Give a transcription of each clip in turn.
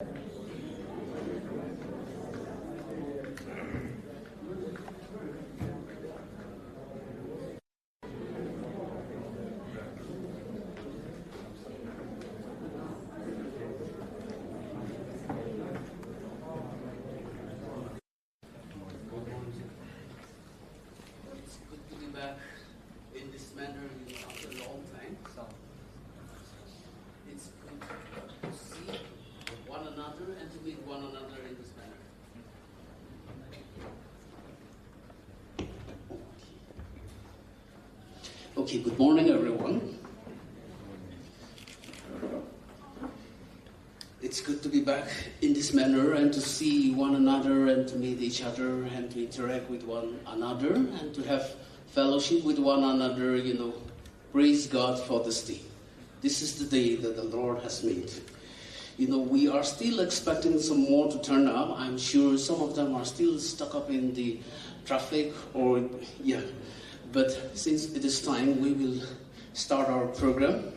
In this manner, after a long time. So it's good to see one another and to meet one another in this manner. Okay, good morning, everyone. It's good to be back in this manner and to see one another and to meet each other and to interact with one another and to have fellowship with one another, Praise God for this day. This is the day that the Lord has made. We are still expecting some more to turn up. I'm sure some of them are still stuck up in the traffic But since it is time, we will start our program.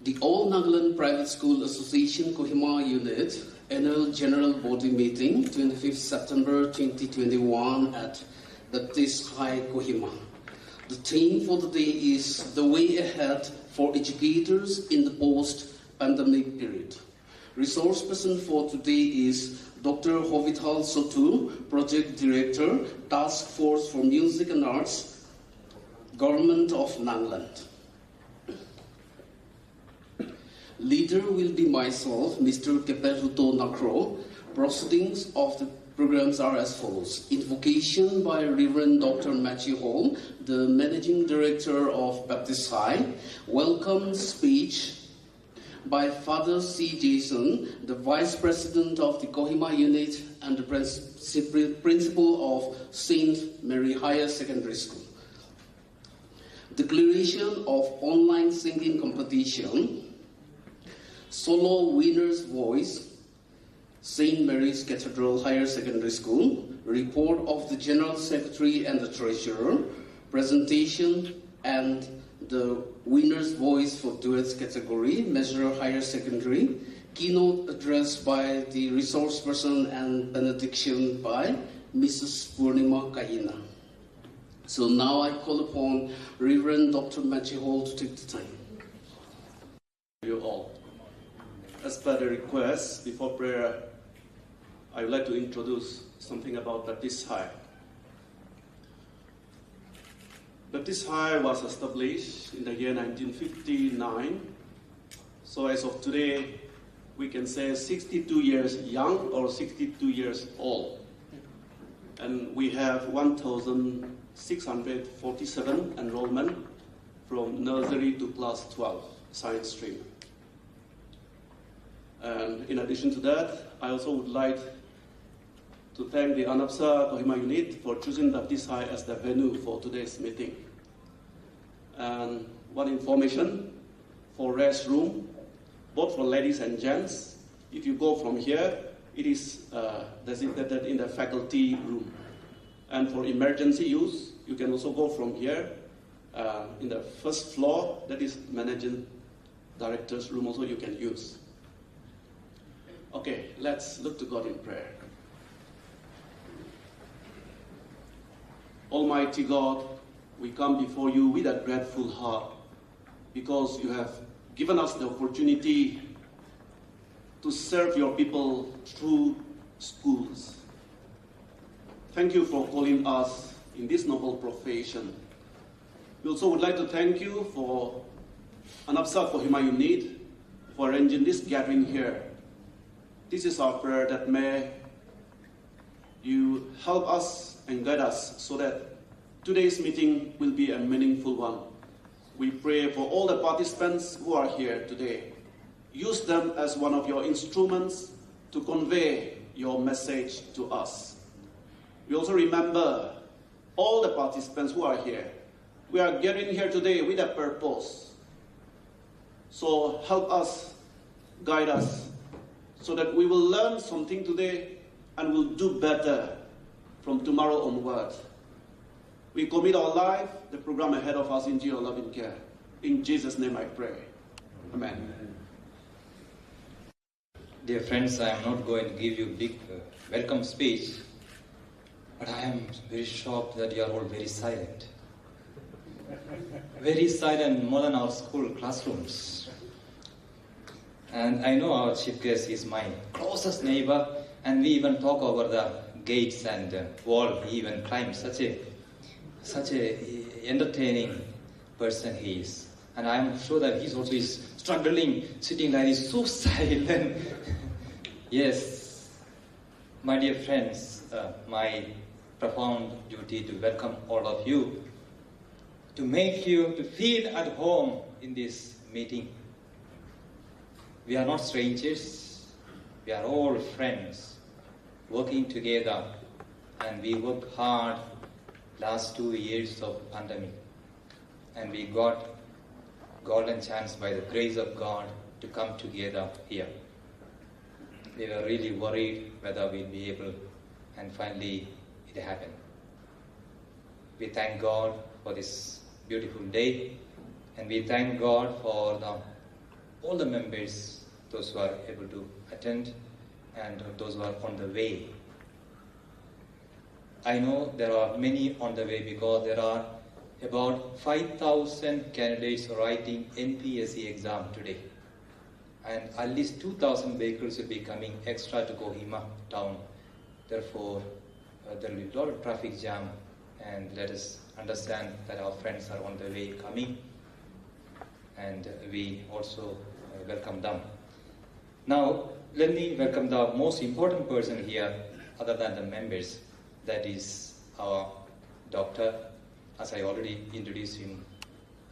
The All Nagaland Private School Association Kohima Unit Annual General Body Meeting, 25th September 2021 at Baptist High, Kohima. The theme for the day is The Way Ahead for Educators in the Post-Pandemic Period. Resource person for today is Dr. Hovithal Sotu, Project Director, Task Force for Music and Arts, Government of Nagaland. Leader will be myself, Mr. Keperuto Nakro. Proceedings of the programs are as follows. Invocation by Reverend Dr. Matthew Hall, the Managing Director of Baptist High. Welcome speech by Father C. Jason, the Vice President of the Kohima Unit and the Principal of St. Mary Higher Secondary School. Declaration of online singing competition. Solo winner's voice, St. Mary's Cathedral Higher Secondary School. Report of the General Secretary and the Treasurer. Presentation and the winner's voice for duets category, Measure Higher Secondary. Keynote address by the resource person and benediction by Mrs. Purnima Kaina. So now I call upon Reverend Dr. Matthew Hall to take the time. You all. As per the request, before prayer, I would like to introduce something about Baptist High. Baptist High was established in the year 1959. So as of today, we can say 62 years young or 62 years old. And we have 1,647 enrollment from nursery to class 12 science stream. And in addition to that, I also would like to thank the Anpsa Kohima unit for choosing Baptist High as the venue for today's meeting. And one information for restroom, both for ladies and gents. If you go from here, it is designated in the faculty room. And for emergency use, you can also go from here in the first floor, that is managing director's room also you can use. Okay, let's look to God in prayer. Almighty God, we come before you with a grateful heart because you have given us the opportunity to serve your people through schools. Thank you for calling us in this noble profession. We also would like to thank you for Anpsa Kohima unit for arranging this gathering here. This is our prayer that may you help us and guide us so that today's meeting will be a meaningful one. We pray for all the participants who are here today. Use them as one of your instruments to convey your message to us. We also remember all the participants who are here. We are gathering here today with a purpose. So help us, guide us, so that we will learn something today and will do better from tomorrow onward. We commit our life, the program ahead of us into your loving care. In Jesus' name I pray. Amen. Dear friends, I am not going to give you a big welcome speech, but I am very shocked that you are all very silent. Very silent, more than our school classrooms. And I know our chief guest is my closest neighbor, and we even talk over the gates and wall. He even climbs. Such a entertaining person he is. And I am sure that he also is struggling, sitting like this, so silent. Yes, my dear friends, my profound duty to welcome all of you, to make you to feel at home in this meeting. We are not strangers, we are all friends, working together, and we worked hard last 2 years of pandemic, and we got golden chance by the grace of God to come together here. We were really worried whether we'll be able, and finally it happened. We thank God for this beautiful day, and we thank God for all the members, those who are able to attend and those who are on the way. I know there are many on the way because there are about 5,000 candidates writing NPSC exam today. And at least 2,000 vehicles will be coming extra to Kohima town. Therefore, there will be a lot of traffic jam, and let us understand that our friends are on the way coming, and we also welcome them. Now, let me welcome the most important person here, other than the members, that is our doctor, as I already introduced him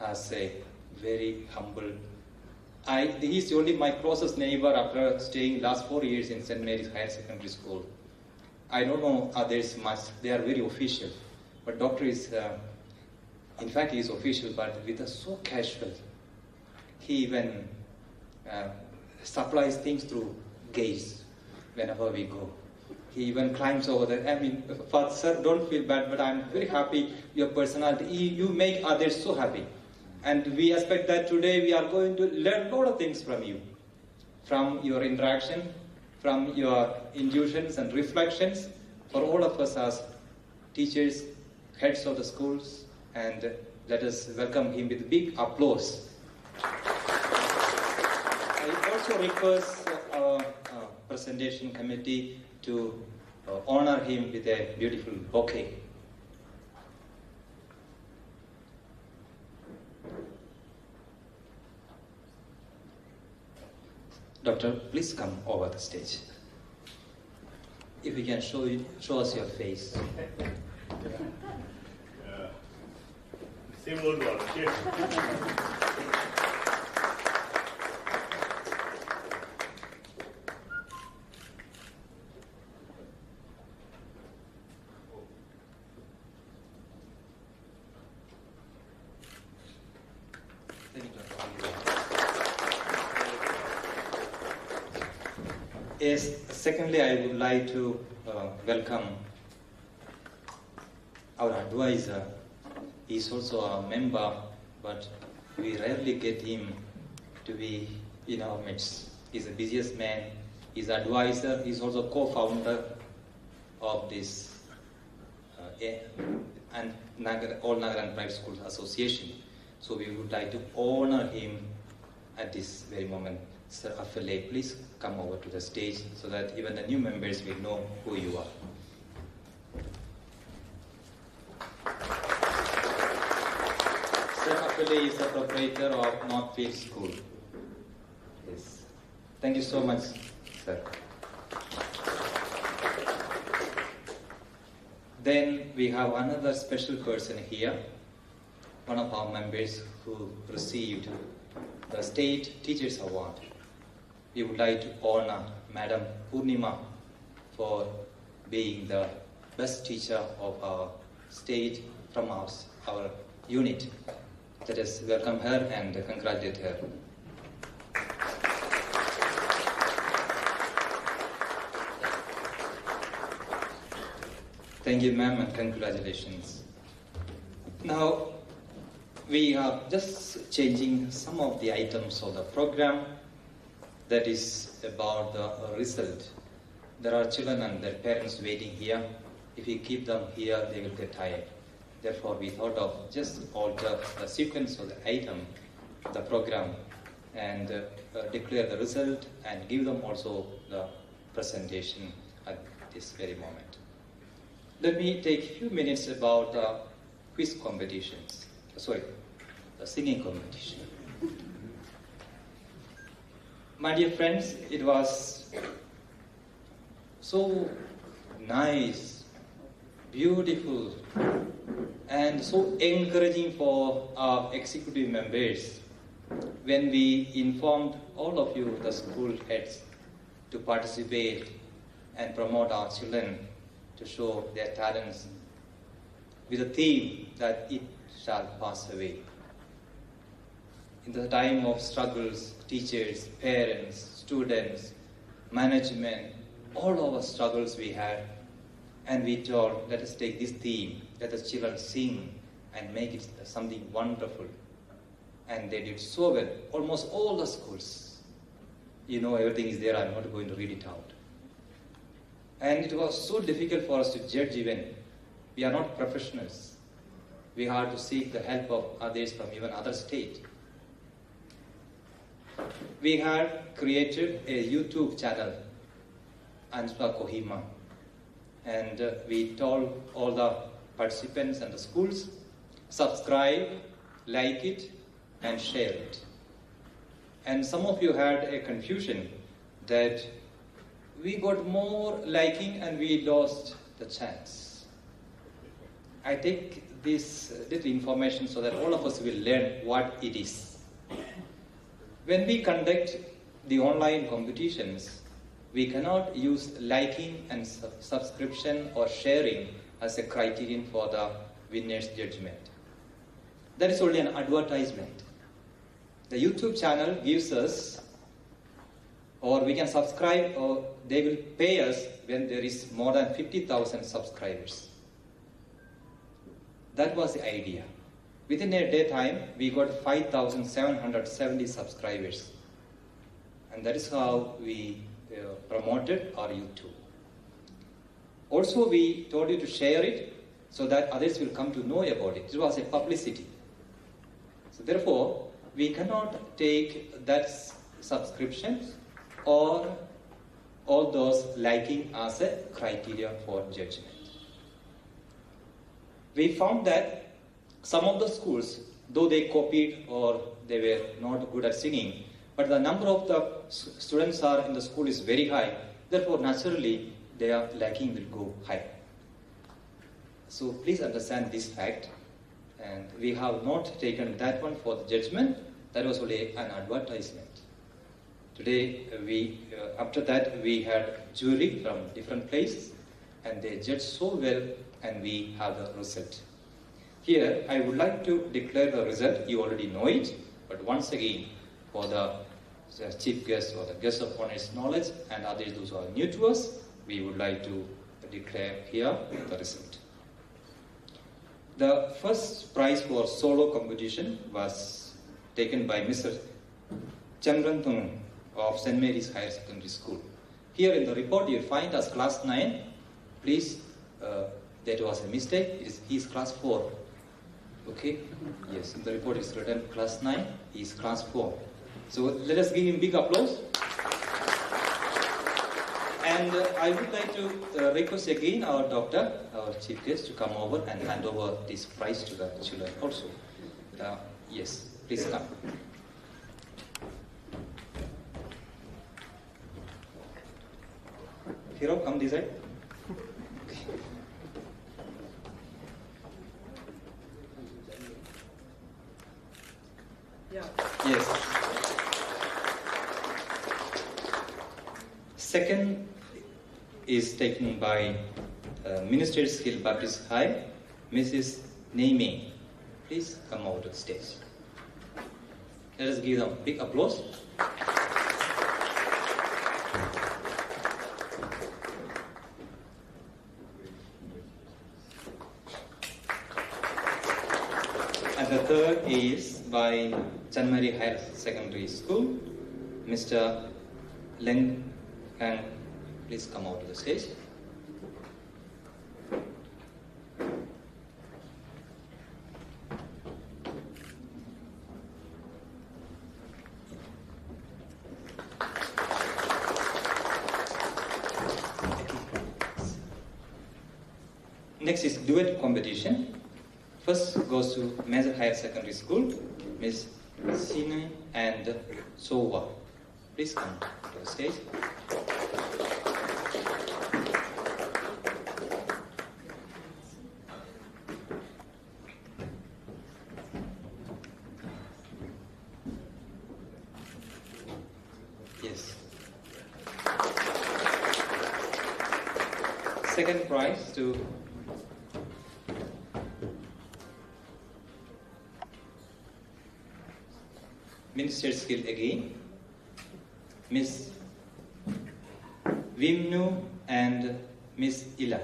as a very humble. He's only my closest neighbor after staying last 4 years in St. Mary's Higher Secondary School. I don't know others much, they are very official. But doctor is, in fact he is official, but with us so casual. He even supplies things through gates whenever we go. He even climbs over there. I mean, Father, sir, don't feel bad, but I'm very happy your personality. You make others so happy. And we expect that today we are going to learn a lot of things from you. From your interaction, from your intuitions and reflections, for all of us as teachers, heads of the schools, and let us welcome him with big applause. I also request our presentation committee to honor him with a beautiful bouquet. Doctor, please come over the stage. If you can show us your face. Same old one, okay? Yes, secondly, I would like to welcome our advisor. He's also a member, but we rarely get him to be in our midst. He's the busiest man, he's advisor, he's also co-founder of this All Nagaland Private Schools Association. So we would like to honor him at this very moment. Sir Affile, please come over to the stage so that even the new members will know who you are. Sir Affile is the proprietor of Northfield School. Yes. Thank you so much, sir. Then we have another special person here, one of our members who received the State Teachers Award. We would like to honor Madam Purnima for being the best teacher of our state from our unit. Let us welcome her and congratulate her. Thank you, ma'am, and congratulations. Now, we are just changing some of the items of the program that is about the result. There are children and their parents waiting here. If we keep them here, they will get tired. Therefore, we thought of just alter the sequence of the item, the program, and declare the result and give them also the presentation at this very moment. Let me take a few minutes about the quiz competitions. The singing competition. My dear friends, it was so nice, beautiful, and so encouraging for our executive members when we informed all of you, the school heads, to participate and promote our children to show their talents with a theme that it shall pass away. In the time of struggles, teachers, parents, students, management, all our struggles we had, and we told, let us take this theme, let the children sing and make it something wonderful. And they did so well, almost all the schools. You know, everything is there, I'm not going to read it out. And it was so difficult for us to judge even. We are not professionals. We had to seek the help of others from even other state. We had created a YouTube channel, Anpsa Kohima, and we told all the participants and the schools, subscribe, like it, and share it. And some of you had a confusion that we got more liking and we lost the chance. I take this little information so that all of us will learn what it is. When we conduct the online competitions, we cannot use liking and subscription or sharing as a criterion for the winner's judgment. That is only an advertisement. The YouTube channel gives us, or we can subscribe, or they will pay us when there is more than 50,000 subscribers. That was the idea. Within a day time, we got 5,770 subscribers. And that is how we promoted our YouTube. Also, we told you to share it so that others will come to know about it. It was a publicity. So therefore, we cannot take that subscription or all those liking as a criteria for judgment. We found that some of the schools, though they copied or they were not good at singing, but the number of the students are in the school is very high. Therefore, naturally, their liking will go high. So please understand this fact. And we have not taken that one for the judgment. That was only an advertisement. Today, after that, we had jury from different places, and they judged so well, and we have the result. Here, I would like to declare the result. You already know it, but once again, for the chief guest or the guest of honor's knowledge and others those who are new to us, we would like to declare here the result. The first prize for solo competition was taken by Mr. Chamranthung of St. Mary's Higher Secondary School. Here in the report you find as class 9. Please, that was a mistake. He is class 4. Okay? Yes, in the report is written class 9. He is class 4. So let us give him big applause. And I would like to request again our doctor, our chief guest, to come over and hand over this prize to the children also. Yes, please come. Hero, come this side. Okay. Yeah. Yes. Second is taken by Minister's Hill Baptist High, Mrs. Naiming. Please come over to the stage. Let us give them a big applause. by Chanmari Higher Secondary School. Mr. Leng Kang, please come out to the stage. Next is duet competition. First goes to Major Higher Secondary School, Miss Sina and Sowa. Please come to the stage. Yes. Second prize to Minister skill again, Miss Vimnu and Miss Ila.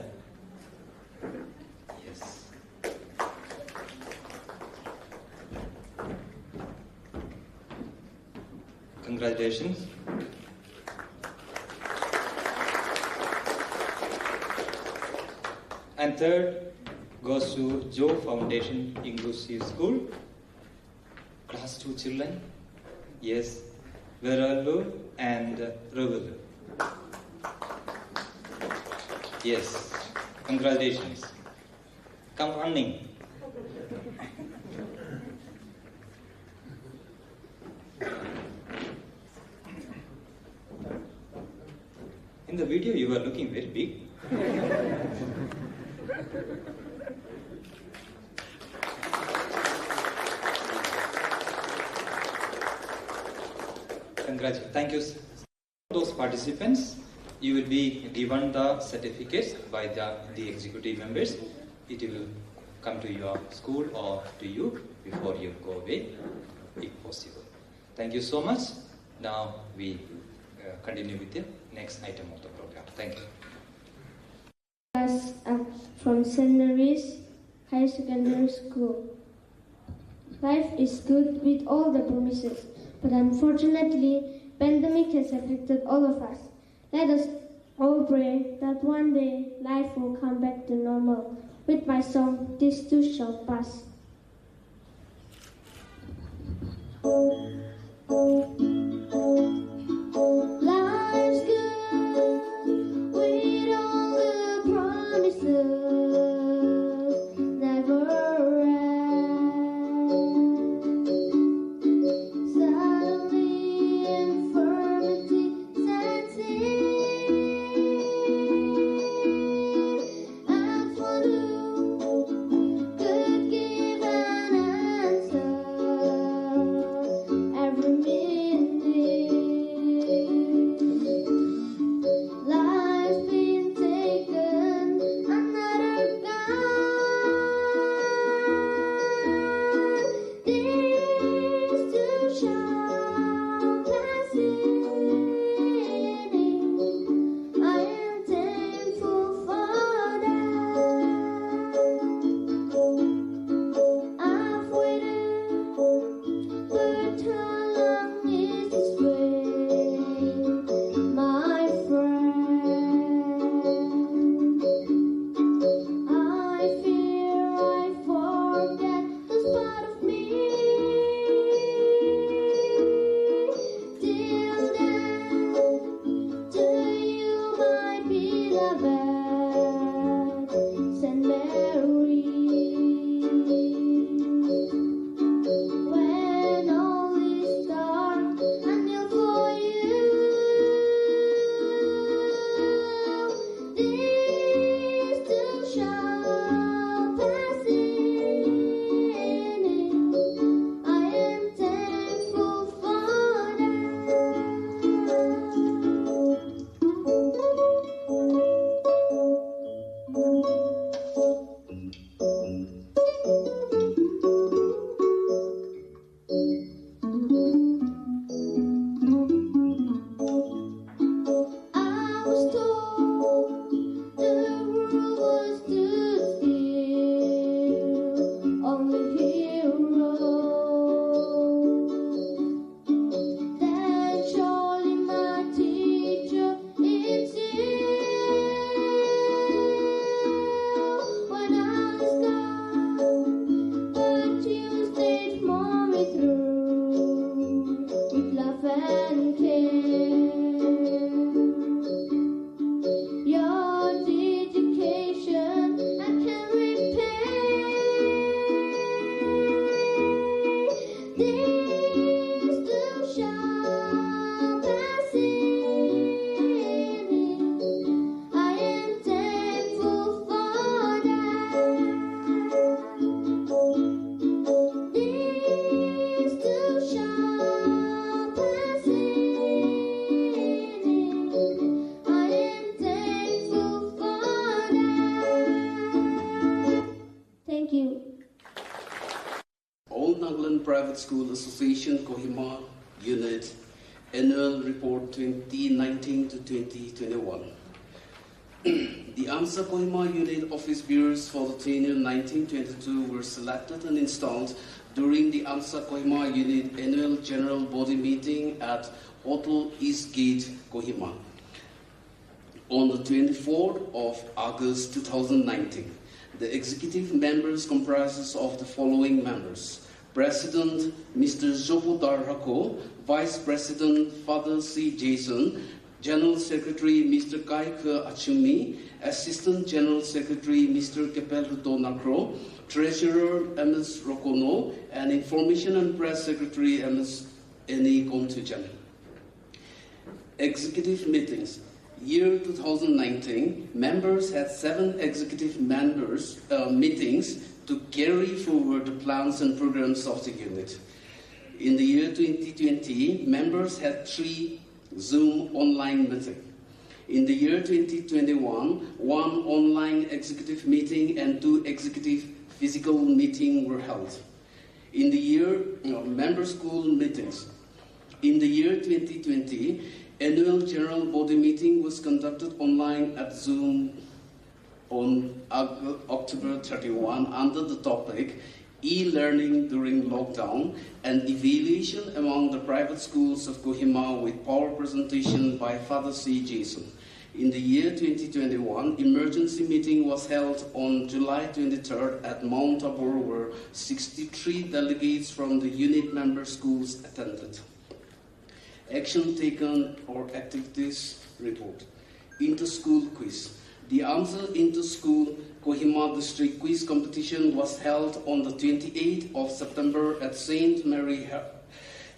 Yes. Congratulations. And third goes to Joe Foundation Inclusive School, Class 2 children. Yes, Veralu and Ravulu. Yes, congratulations. Come running. In the video, you are looking very big. Congratulations. Thank you. Those participants, you will be given the certificates by the executive members. It will come to your school or to you before you go away, if possible. Thank you so much. Now we continue with the next item of the program. Thank you. Class from St. Mary's Higher Secondary School. Life is good with all the promises, but unfortunately, pandemic has affected all of us. Let us all pray that one day life will come back to normal. With my song, This Too Shall Pass. Life's good with all the promises, never end. Suddenly infirmity sets in, and for who could give School Association Kohima Unit Annual Report 2019 to 2021. The Anpsa Kohima Unit office bearers for the tenure 1922 were selected and installed during the Anpsa Kohima Unit Annual General Body Meeting at Hotel East Gate, Kohima, on the 24th of August 2019. The executive members comprises of the following members: President Mr. Jopodar Rako, Vice President Father C. Jason, General Secretary Mr. Kaikhe Achumi, Assistant General Secretary Mr. Kepelhuto Nakro, Treasurer Ms. Rokono, and Information and Press Secretary Ms. Eni Kontujan. Executive meetings. Year 2019, members had 7 executive meetings to carry forward the plans and programs of the unit. In the year 2020, members had 3 Zoom online meetings. In the year 2021, 1 online executive meeting and 2 executive physical meetings were held. In the year member school meetings. In the year 2020, annual general body meeting was conducted online at Zoom on October 31 under the topic E-Learning During Lockdown and Evaluation Among the Private Schools of Kohima with power presentation by Father C. Jason. In the year 2021, emergency meeting was held on July 23rd at Mount Tabor where 63 delegates from the unit member schools attended. Action taken or activities report. Inter-school quiz. The Anpsa Inter-School Kohima District Quiz Competition was held on the 28th of September at St. Mary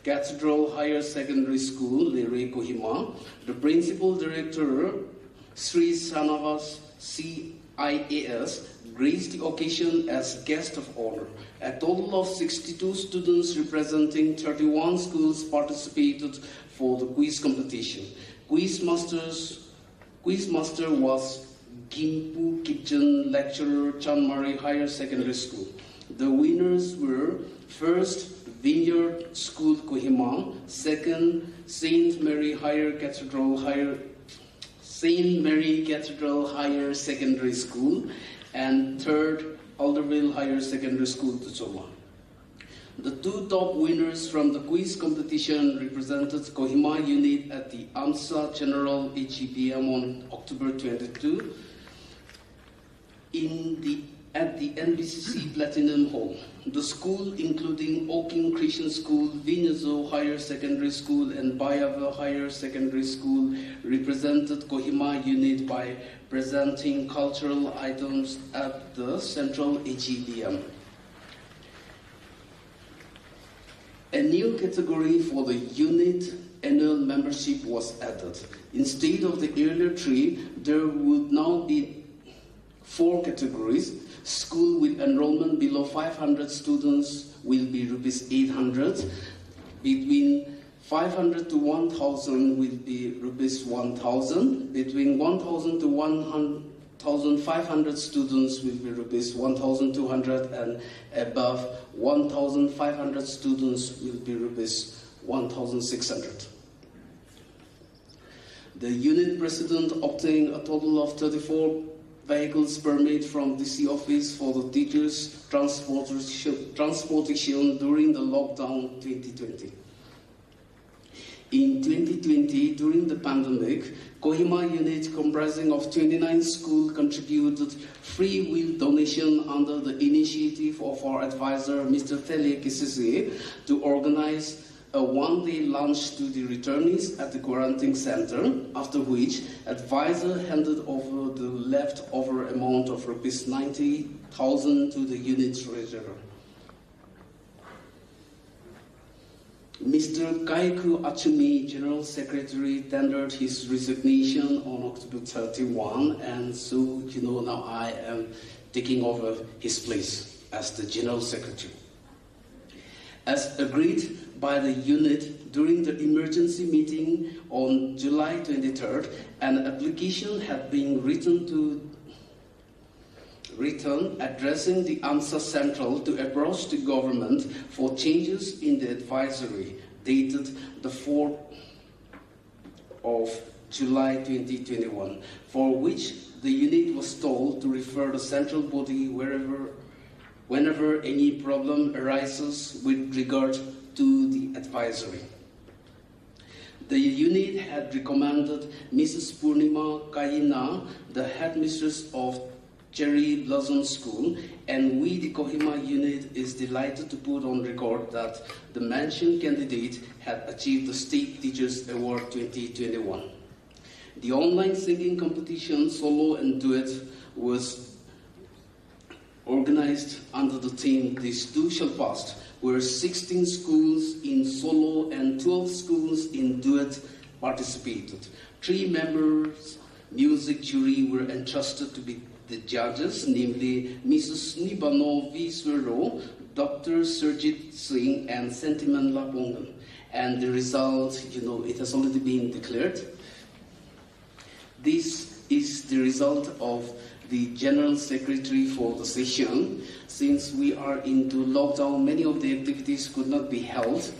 Cathedral Higher Secondary School, Lere, Kohima. The Principal Director, Sri Sanavas CIAS, graced the occasion as guest of honor. A total of 62 students representing 31 schools participated for the quiz competition. Quizmaster was Gimpu Kitchen Lecturer, Chanmari Higher Secondary School. The winners were first Vineyard School Kohima, second St. Mary Cathedral Higher Secondary School, and third Alderville Higher Secondary School, Tuchoma. The 2 top winners from the quiz competition represented Kohima unit at the Anpsa General HEPM on October 22 at the NBCC Platinum Hall. The school, including Oaking Christian School, Vinyazo Higher Secondary School, and Bayava Higher Secondary School, represented Kohima unit by presenting cultural items at the Central HEPM. A new category for the unit annual membership was added. Instead of the earlier 3, there would now be 4 categories. School with enrollment below 500 students will be rupees 800. Between 500 to 1,000 will be rupees 1,000. Between 1,000 to 1,500 students will be rupees 1,200, and above 1,500 students will be rupees 1,600. The unit president obtained a total of 34 vehicles permit from DC office for the teachers' transportation during the lockdown 2020. In 2020, during the pandemic, Kohima unit comprising of 29 schools contributed free will donation under the initiative of our advisor, Mr. Tele Kisese, to organize a 1-day lunch to the returnees at the quarantine center, after which advisor handed over the leftover amount of rupees 90,000 to the unit treasurer. Mr. Kaikhe Achumi, General Secretary, tendered his resignation on October 31, and so now I am taking over his place as the General Secretary. As agreed by the unit during the emergency meeting on July 23rd, an application had been written to written addressing the Anpsa Central to approach the government for changes in the advisory dated the 4th of July 2021, for which the unit was told to refer the central body whenever any problem arises with regard to the advisory. The unit had recommended Mrs. Purnima Kaina, the headmistress of Cherry Blossom School, and we, the Kohima unit, is delighted to put on record that the mentioned candidate had achieved the State Teachers Award 2021. The online singing competition, solo and duet, was organized under the theme "This Too Shall Pass," where 16 schools in solo and 12 schools in duet participated. 3 members music jury were entrusted to be the judges, namely Mrs. Nibano Viswero, Dr. Surjit Singh, and Sentiman Lapongan. And the result, it has already been declared. This is the result of the General Secretary for the session. Since we are into lockdown, many of the activities could not be held.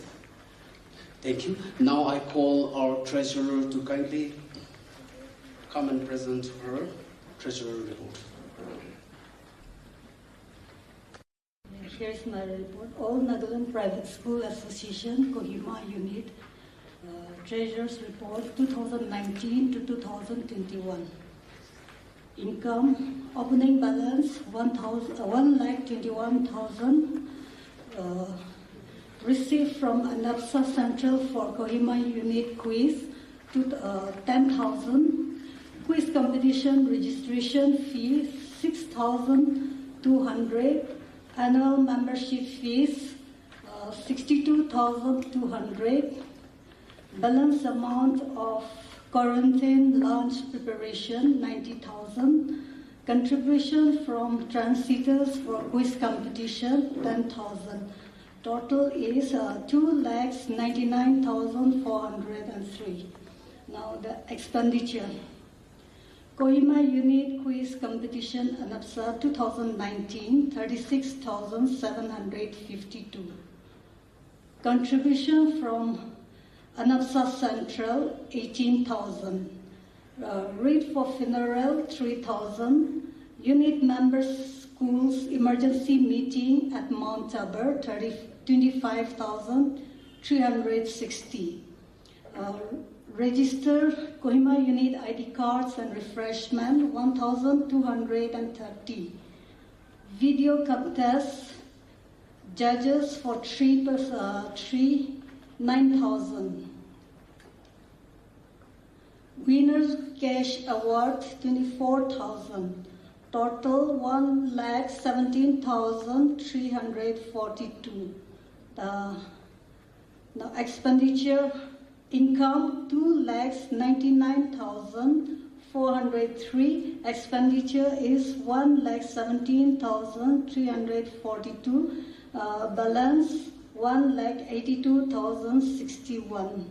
Thank you. Now I call our treasurer to kindly come and present her treasurer report. Here's my report. All Nagaland Private School Association, Kohima Unit, Treasurer's Report 2019 to 2021. Income, opening balance 1,21,000. Received from Anpsa Central for Kohima Unit quiz to 10,000. Quiz competition registration fee 6,200. Annual membership fees 62,200. Balance amount of quarantine lunch preparation 90,000. Contribution from transitors for quiz competition 10,000. Total is 2,99,403. Now the expenditure. Kohima Unit Quiz Competition Anpsa 2019, 36,752. Contribution from Anpsa Central, 18,000. Read for funeral, 3,000. Unit members schools emergency meeting at Mount Tabor, 25,360. Register Kohima Unit ID cards and refreshment 1,230. Video contest judges for 9,000. Winners cash award 24,000. Total 1,17,342. Now expenditure. Income 2,99,403. Expenditure is 1,17,342. Balance 1,82,061.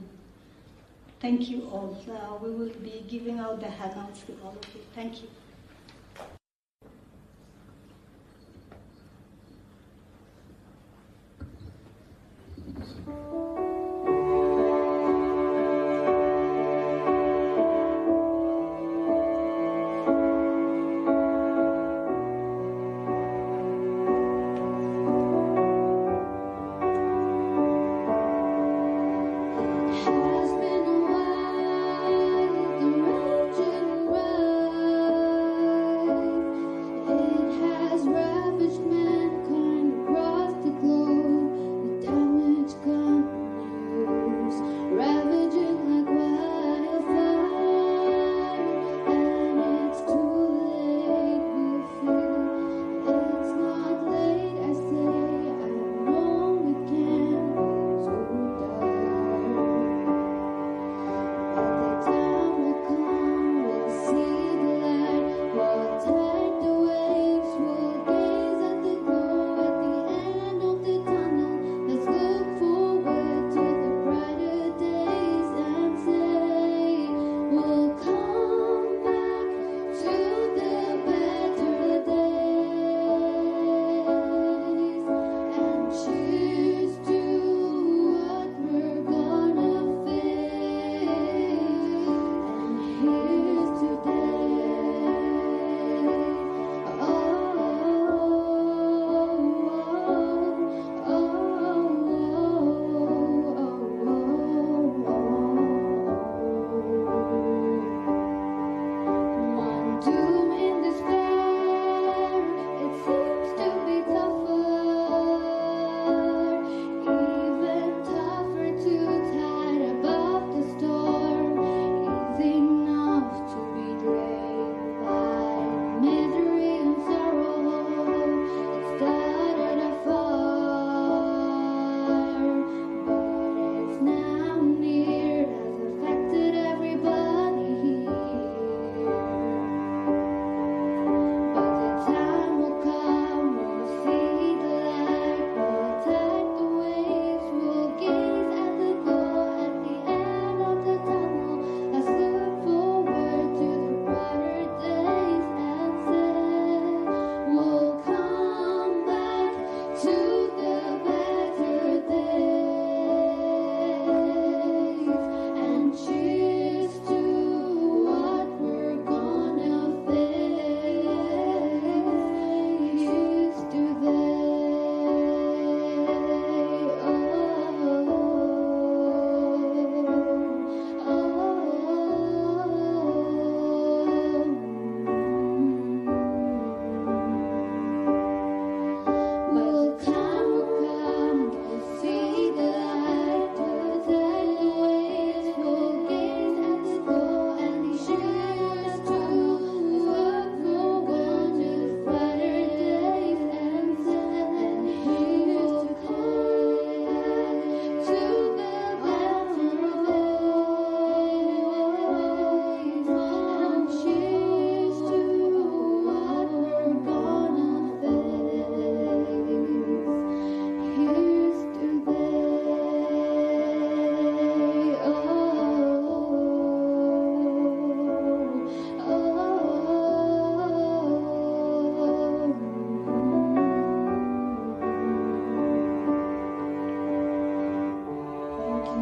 Thank you all. We will be giving out the handouts to all of you. Thank you. Has been a while, the raging round.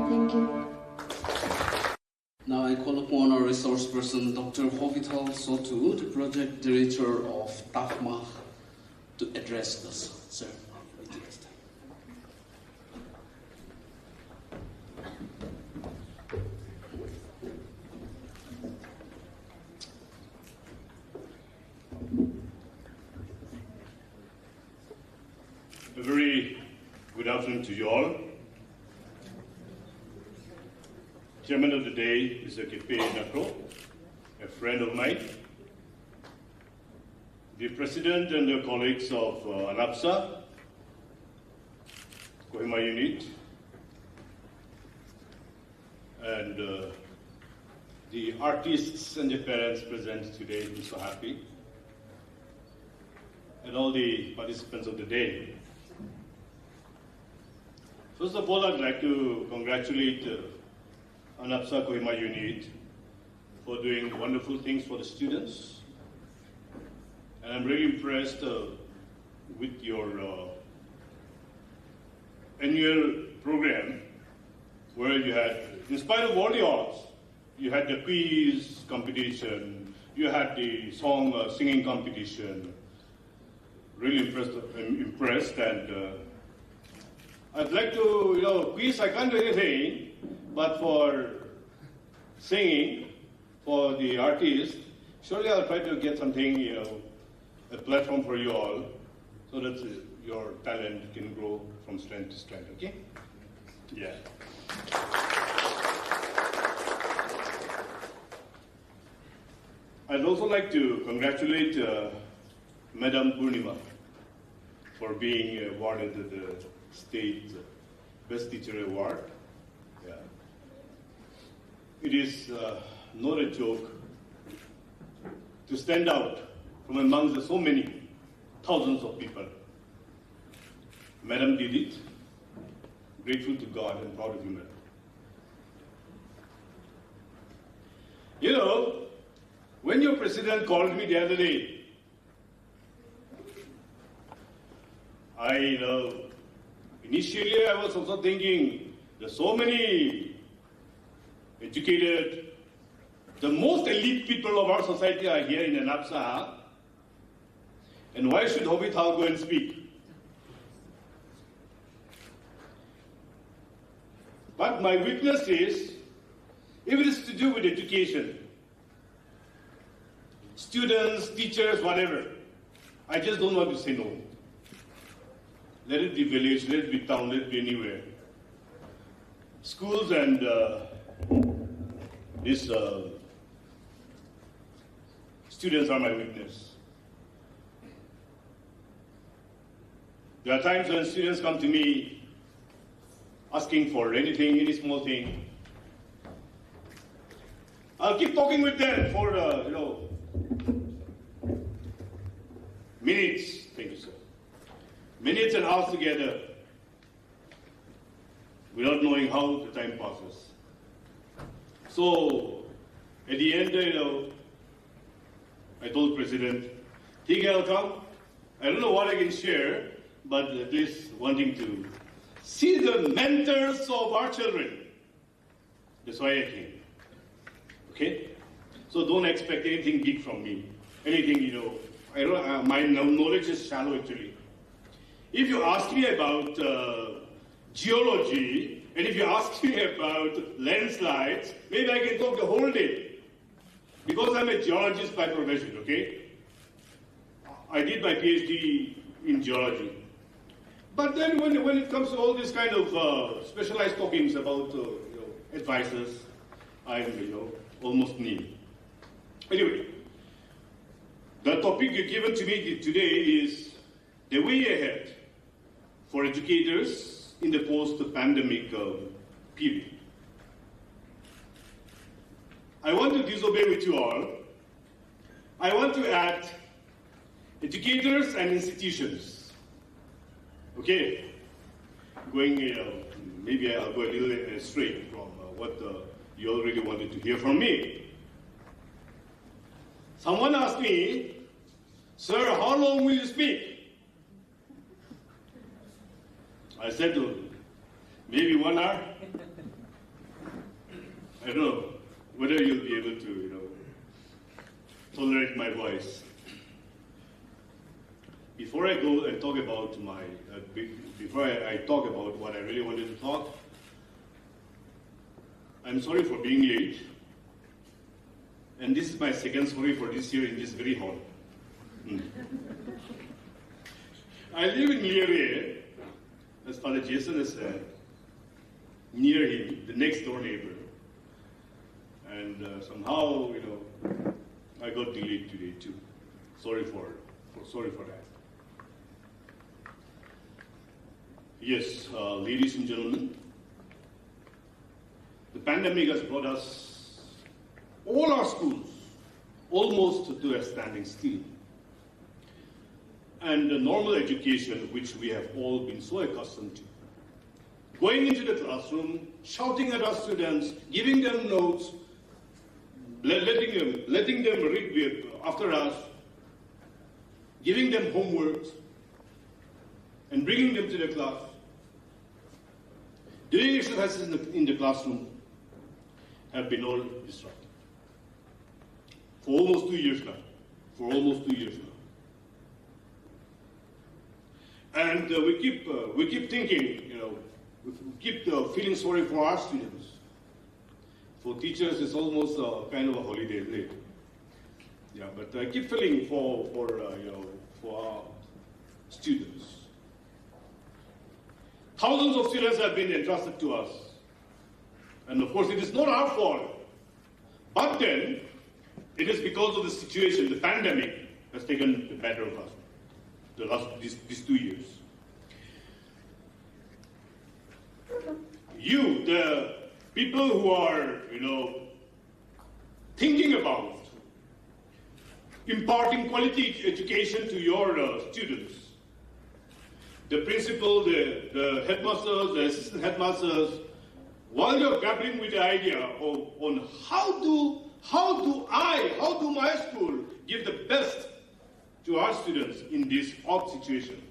Thank you. Now I call upon our resource person, Dr. Hovital Sotu, the project director of TAFMA, to address us. Sir, with you this time. A very good afternoon to you all. Chairman of the day is K.P. Nakro, a friend of mine. The president and the colleagues of Anpsa, Kohima unit, and the artists and the parents present today, I'm so happy, and all the participants of the day. First of all, I'd like to congratulate Anpsa Kohima unit for doing wonderful things for the students. And I'm really impressed with your annual program where you had, in spite of all the odds, you had the quiz competition, you had the song singing competition. Really impressed, and I'd like to, quiz, I can't do anything, but for singing, for the artist, surely I'll try to get something, a platform for you all, so that your talent can grow from strength to strength, okay? Yeah. I'd also like to congratulate Madam Purnima for being awarded the State Best Teacher Award. Yeah. It is not a joke to stand out from amongst the so many thousands of people. Madam did it. Grateful to God and proud of you, madam. When your president called me the other day, initially I was also thinking, there's so many educated, the most elite people of our society are here in Anpsa, and why should Hovital go and speak? But my weakness is, if it is to do with education, students, teachers, whatever, I just don't want to say no. Let it be village, let it be town, let it be anywhere. Schools and these students are my weakness. There are times when students come to me asking for anything, any small thing. I'll keep talking with them for, minutes. Thank you, sir. Minutes and hours together without knowing how the time passes. So, at the end, I told President, "Think I'll come. I don't know what I can share, but at least wanting to see the mentors of our children." That's why I came. Okay? So don't expect anything big from me. Anything, my knowledge is shallow actually. If you ask me about geology, and if you ask me about landslides, maybe I can talk the whole day. Because I'm a geologist by profession, okay? I did my PhD in geology. But then when it comes to all this kind of specialized topics about advices, I'm almost nil. Anyway, the topic given to me today is the way ahead for educators in the post-pandemic period. I want to disobey with you all. I want to add educators and institutions. Okay? Maybe I'll go a little astray from what you already wanted to hear from me. Someone asked me, "Sir, how long will you speak?" I said to him, "Maybe 1 hour." don't know whether you'll be able to, tolerate my voice. Before I go and talk about before I talk about what I really wanted to talk, I'm sorry for being late. And this is my second sorry for this year in this very hall. I live in Liere, as Father Jason has said, near him, the next door neighbor. And somehow, I got delayed today too. Sorry for that. Yes, ladies and gentlemen, the pandemic has brought us, all our schools, almost to a standing still. And the normal education, which we have all been so accustomed to, going into the classroom, shouting at our students, giving them notes, letting them read after us, giving them homework, and bringing them to the class, doing exercises in the classroom, have been all disrupted. For almost 2 years now. And we keep thinking, we keep feeling sorry for our students. For teachers, it's almost kind of a holiday, isn't it? Yeah, but I keep feeling for our students. Thousands of students have been entrusted to us. And of course, it is not our fault. But then, it is because of the situation, the pandemic has taken the better of us these 2 years. You, the people who are, thinking about imparting quality education to your students, the principal, the headmasters, the assistant headmasters, while you're grappling with the idea on how do my school give the best to our students in this odd situation.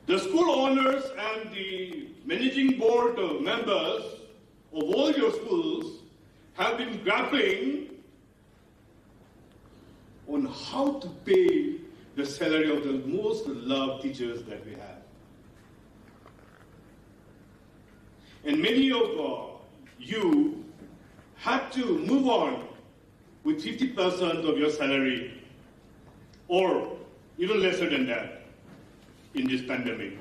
The school owners and the managing board members of all your schools have been grappling on how to pay the salary of the most loved teachers that we have. And many of you had to move on with 50% of your salary, or even lesser than that, in this pandemic.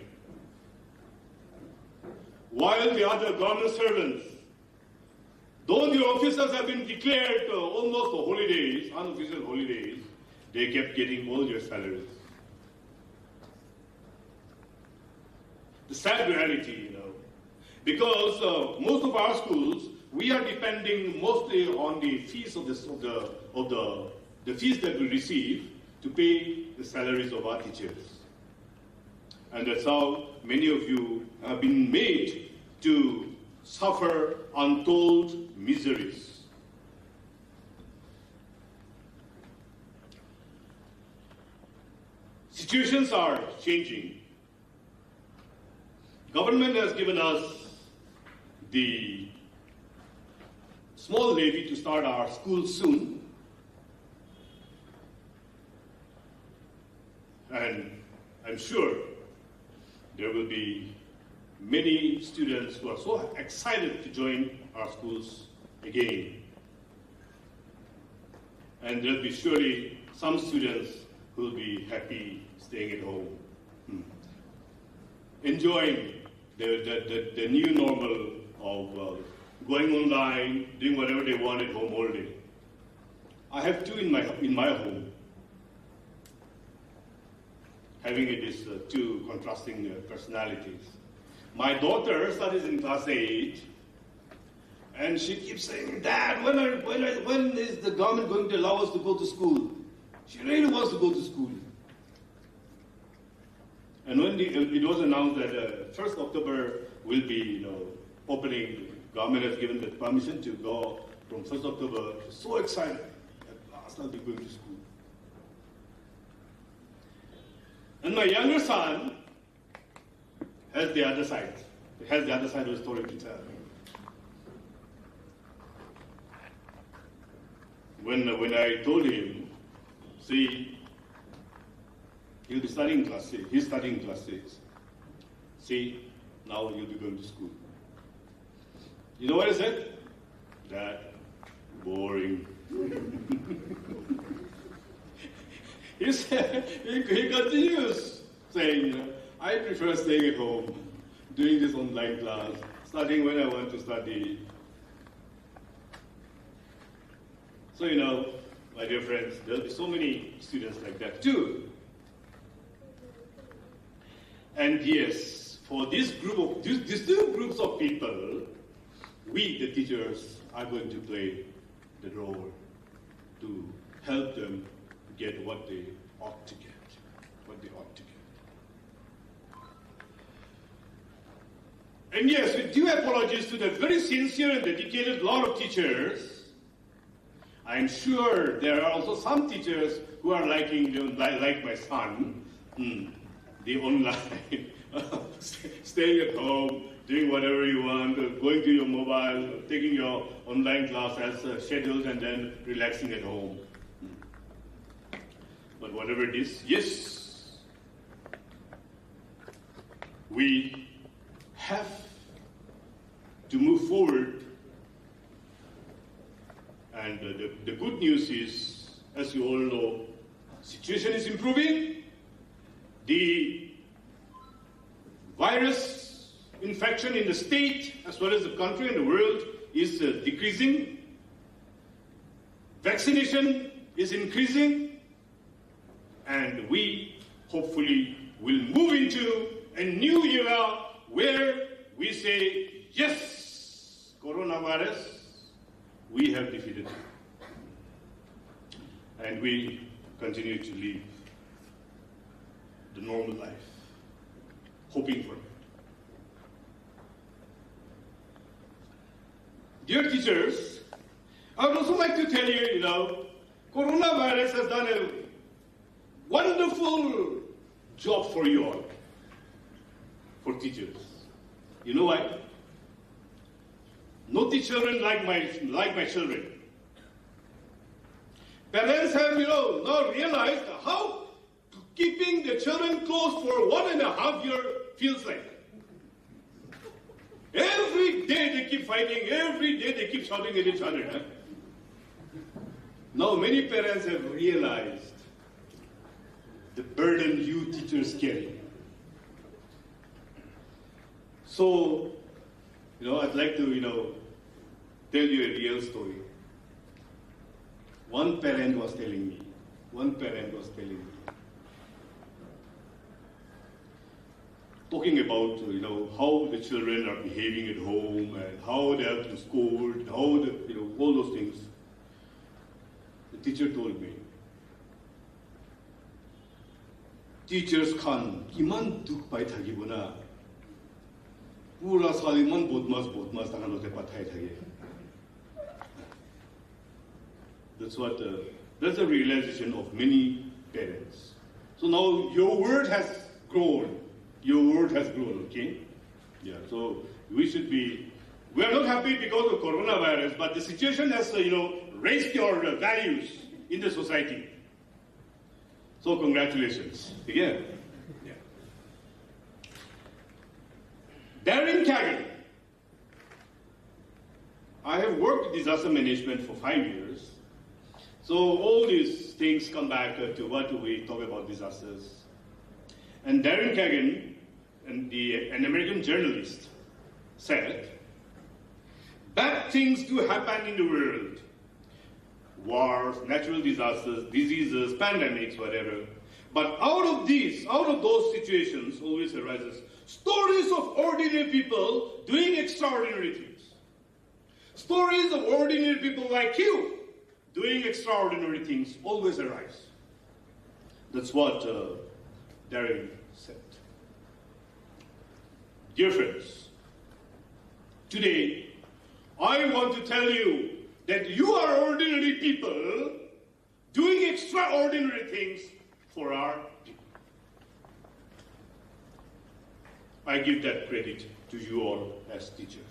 While the other government servants, though the officers have been declared almost holidays, unofficial holidays, they kept getting all their salaries. The sad reality, because most of our schools, we are depending mostly on the fees of the fees that we receive to pay the salaries of our teachers. And that's how many of you have been made to suffer untold miseries. Situations are changing. Government has given us the small levy to start our school soon. And I'm sure there will be many students who are so excited to join our schools again. And there'll be surely some students who will be happy staying at home, enjoying the new normal of going online, doing whatever they want at home all day. I have two in my home, having these two contrasting personalities. My daughter studies in class 8, and she keeps saying, "Dad, when is the government going to allow us to go to school?" She really wants to go to school. And when it was announced that 1st October will be opening, government has given the permission to go from 1st October, she's so excited. At last I'll be going to school. And my younger son has the other side. He has the other side of the story to tell. when I told him, see, he'll be studying class 6. He's studying class 6. See, now you'll be going to school. You know what I said? Dad, boring. He continues saying, I prefer staying at home, doing this online class, studying when I want to study. So, my dear friends, there'll be so many students like that too. And yes, for these two groups of people, we, the teachers, are going to play the role to help them get what they ought to get. And yes, with due apologies to the very sincere and dedicated lot of teachers, I'm sure there are also some teachers who are like my son, the online, staying at home, doing whatever you want, going to your mobile, taking your online class as scheduled, and then relaxing at home. But whatever it is, yes, we have to move forward. And the good news is, as you all know, situation is improving. The virus infection in the state, as well as the country and the world, is decreasing. Vaccination is increasing. And we hopefully will move into a new era where we say, yes, coronavirus, we have defeated it. And we continue to live the normal life, hoping for it. Dear teachers, I would also like to tell you, coronavirus has done a wonderful job for you all, for teachers. You know why? Naughty children like my children. Parents have, now realized how keeping the children close for 1.5 years feels like. Every day they keep fighting, every day they keep shouting at each other. Huh? Now many parents have realized the burden you teachers carry. So, I'd like to, tell you a real story. One parent was telling me, talking about, how the children are behaving at home and how they have to scold, and how all those things. The teacher told me, teachers can kiman duk pai thagibuna. Pura saliman bodmas takanote pathai thage. That's the realization of many parents. So now your word has grown. Okay? Yeah, so we are not happy because of coronavirus, but the situation has, raised your values in the society. So congratulations again. Yeah. Darren Kagan. I have worked in disaster management for 5 years. So all these things come back to what we talk about disasters. And Darren Kagan, an American journalist, said, bad things do happen in the world. Wars, natural disasters, diseases, pandemics, whatever. But out of those situations always arises stories of ordinary people doing extraordinary things. Stories of ordinary people like you doing extraordinary things always arise. That's what Darren said. Dear friends, today I want to tell you that you are ordinary people doing extraordinary things for our people. I give that credit to you all as teachers.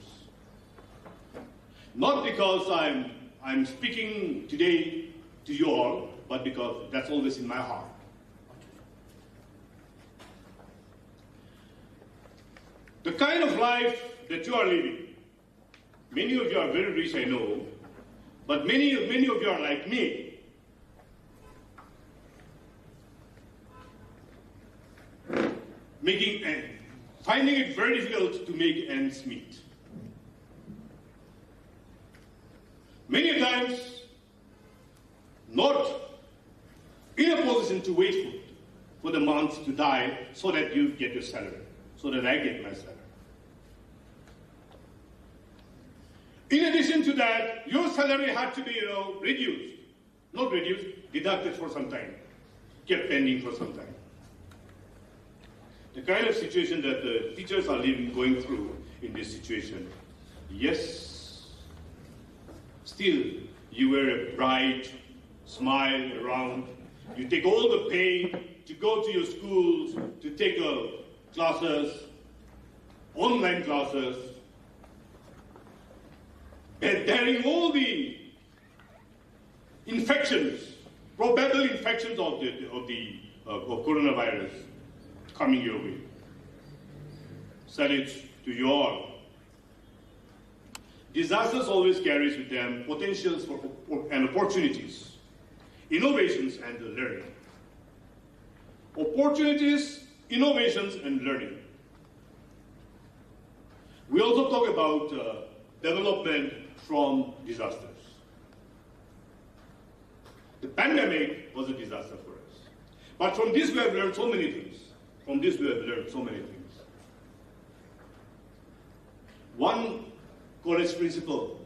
Not because I'm I'm speaking today to you all, but because that's always in my heart. The kind of life that you are living, many of you are very rich, I know, but many of you are like me. Finding it very difficult to make ends meet. Many times, not in a position to wait for the month to die so that you get your salary, so that I get my salary. In addition to that, your salary had to be, reduced. Not reduced, deducted for some time, kept pending for some time. The kind of situation that the teachers are going through in this situation, yes, still you wear a bright smile around, you take all the pain to go to your schools, to take classes, online classes, and bearing all the infections, probable infections of coronavirus coming your way. Salute to you all. Disasters always carries with them potentials and opportunities, innovations and learning. Opportunities, innovations and learning. We also talk about development from disasters. The pandemic was a disaster for us. But from this we have learned so many things. One college principal,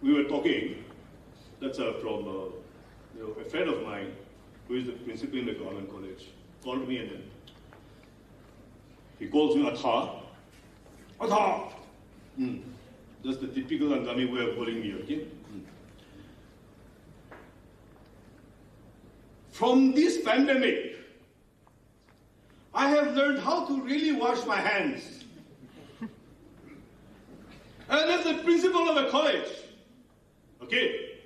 we were talking, that's from a friend of mine who is the principal in the government college, called me and then he calls me Atha. Atha! That's the typical Angami way of calling me, okay? From this pandemic, I have learned how to really wash my hands. And that's the principal of a college, okay?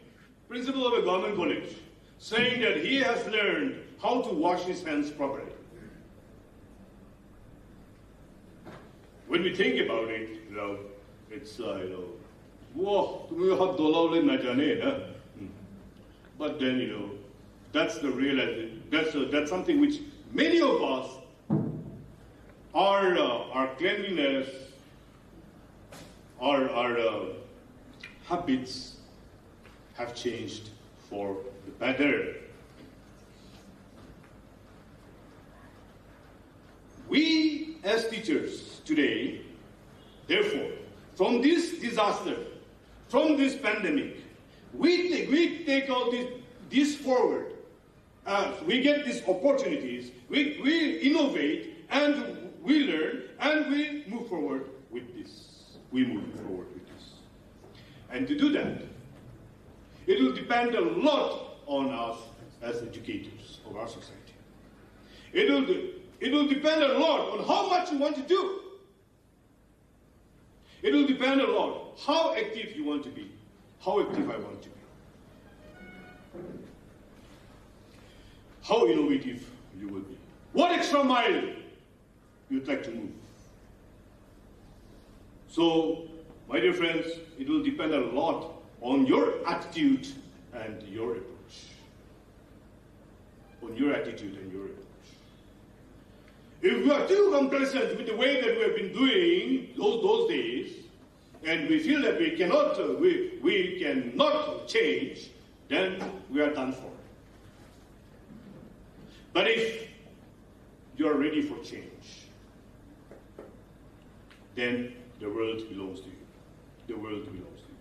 Principal of a government college, saying that he has learned how to wash his hands properly. When we think about it, it's, whoa, but then, that's the realization. That's something which many of us, our cleanliness, our habits have changed for the better. We as teachers today, therefore, from this disaster, from this pandemic, we take all this forward. We get these opportunities, we innovate, and we learn, and we move forward with this. And to do that, it will depend a lot on us as educators of our society. It will depend a lot on how much you want to do. It will depend a lot how active you want to be, how active I want to be. How innovative you will be. What extra mile you'd like to move. So, my dear friends, it will depend a lot on your attitude and your approach. On your attitude and your approach. If we are too complacent with the way that we have been doing those days, and we feel that we cannot change, then we are done for. But if you are ready for change, then the world belongs to you. The world belongs to you.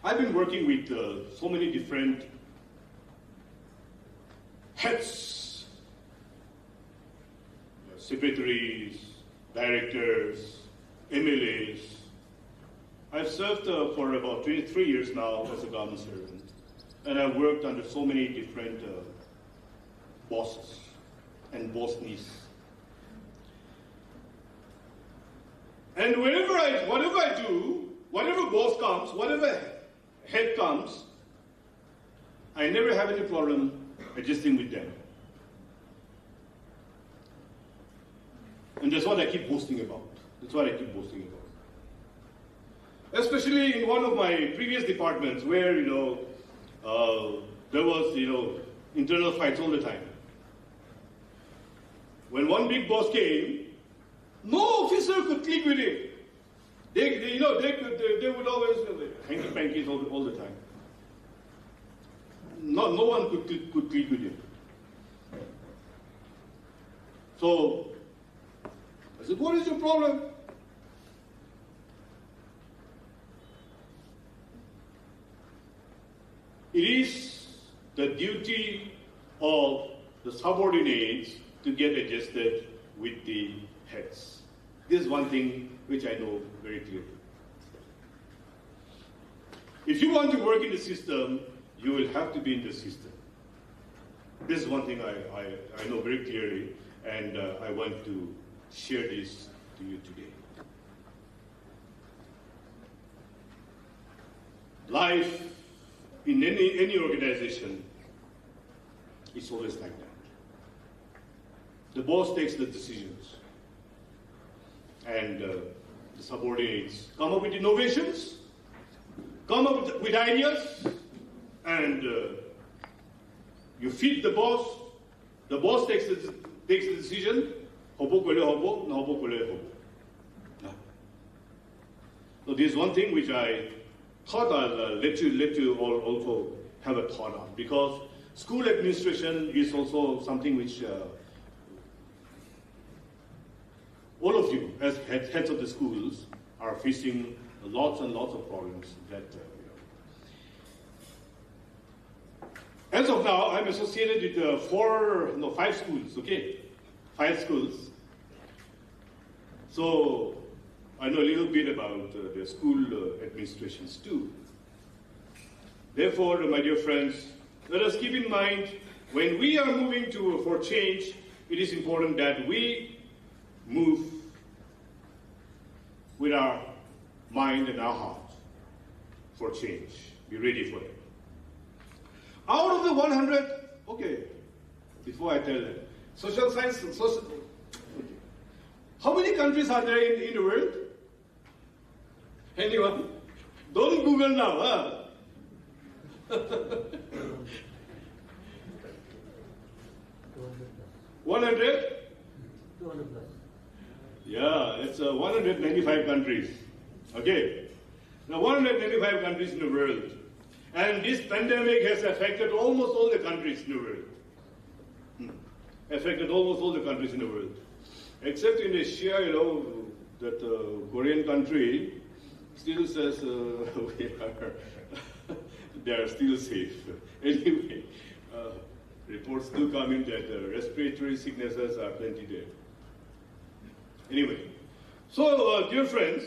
I've been working with so many different heads, secretaries, directors, MLAs. I've served for about 23 years now as a government servant, and I've worked under so many different bosses and bossnies. And whatever I do, whatever boss comes, whatever head comes, I never have any problem adjusting with them. And that's what I keep boasting about. That's what I keep boasting about. Especially in one of my previous departments where, there was, internal fights all the time. When one big boss came, no officer could click with him. They would always hanky-pankies all the time. No one could click with him. So I said, what is your problem? It is the duty of the subordinates to get adjusted with the heads. This is one thing which I know very clearly. If you want to work in the system, you will have to be in the system. This is one thing I know very clearly, and I want to share this to you today. Life in any organization is always like that. The boss takes the decisions, and the subordinates come up with innovations, come up with ideas, and you feed the boss takes the decision, hobo kole hobo, no hobo kole hobo. So there's one thing which I thought I'll let you all also have a thought on, because school administration is also something which all of you, as heads of the schools, are facing lots and lots of problems that, As of now, I'm associated with 5 schools, okay? 5 schools. So I know a little bit about the school administrations too. Therefore, my dear friends, let us keep in mind, when we are moving for change, it is important that we move with our mind and our heart for change. Be ready for it. Out of the 100, okay, before I tell them, social science, okay. How many countries are there in the world? Anyone? Don't Google now, huh? 100? 200 plus. Yeah, it's 195 countries. Okay. Now 195 countries in the world. And this pandemic has affected almost all the countries in the world. Affected almost all the countries in the world. Except in Asia, that Korean country still says they are still safe. Anyway, reports do come in that respiratory sicknesses are plenty there. Anyway, so dear friends,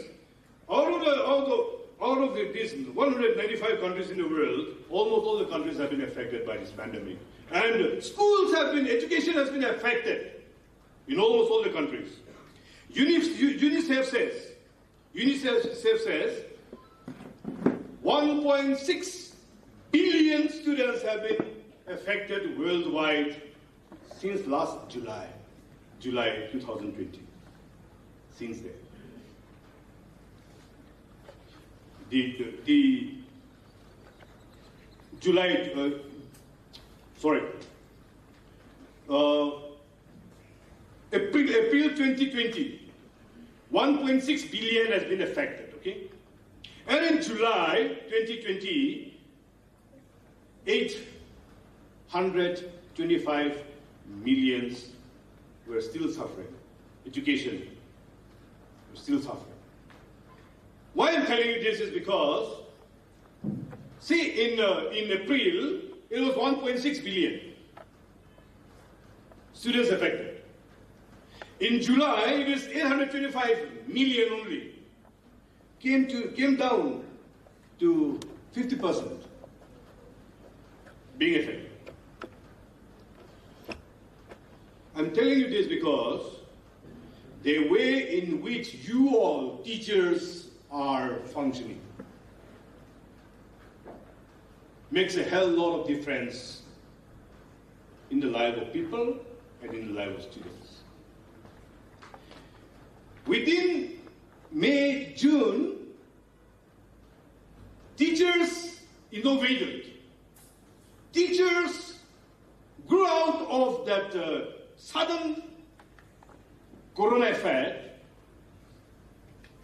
out of these 195 countries in the world, almost all the countries have been affected by this pandemic. And education has been affected in almost all the countries. UNICEF says 1.6 billion students have been affected worldwide since last July 2020. Since then. April 2020, 1.6 billion has been affected, okay? And in July 2020, 825 millions were still suffering. Education was still suffering. Why I'm telling you this is because, see, in April, it was 1.6 billion students affected. In July, it is 825 million only. Came down to 50% being affected. I'm telling you this because the way in which you all, teachers, are functioning makes a hell lot of difference in the life of people and in the life of students. Within May, June, teachers innovated. Teachers grew out of that sudden corona effect